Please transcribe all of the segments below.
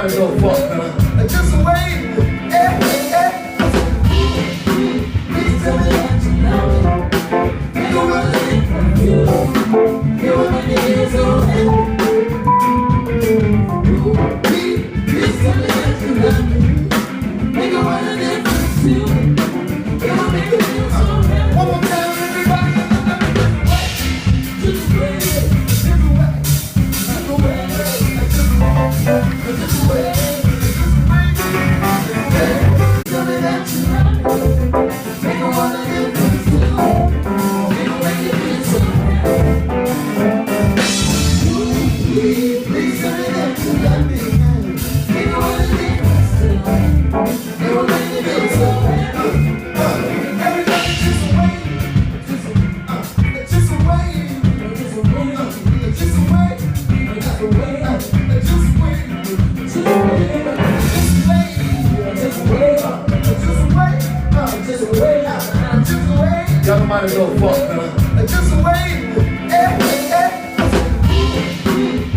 might as well fuck, man. Just wait. Please tell me that you love me. Ain't no running from you. You want me to hear so please tell me that you love me. Ain't no running from you. You want me to feel so happy. One more time, everybody. Just wait. Just wait. Just wait. Just wait. Tell me that you love me. Ain't no running from you. Ain't no way to feel so happy. Please tell me that you love me. Ain't no running from you. Ain't no way to feel so happy. Everybody just wait. Just wait. Just wait. Just wait. Just wait. Just wait. Just wait. Just wait. Y'all might as well fuck, man. Just wait.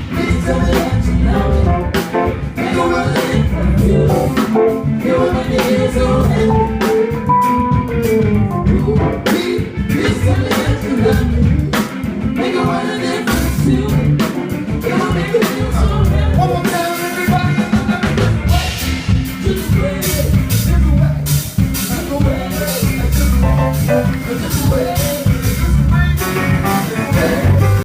Please tell me that you love me. Ain't no running from you. You want me to hear so happy. Please tell me that you love me. Ain't no running from you. You want me to feel so happy. One more time, everybody. Just wait. Just wait. Just wait. Just wait.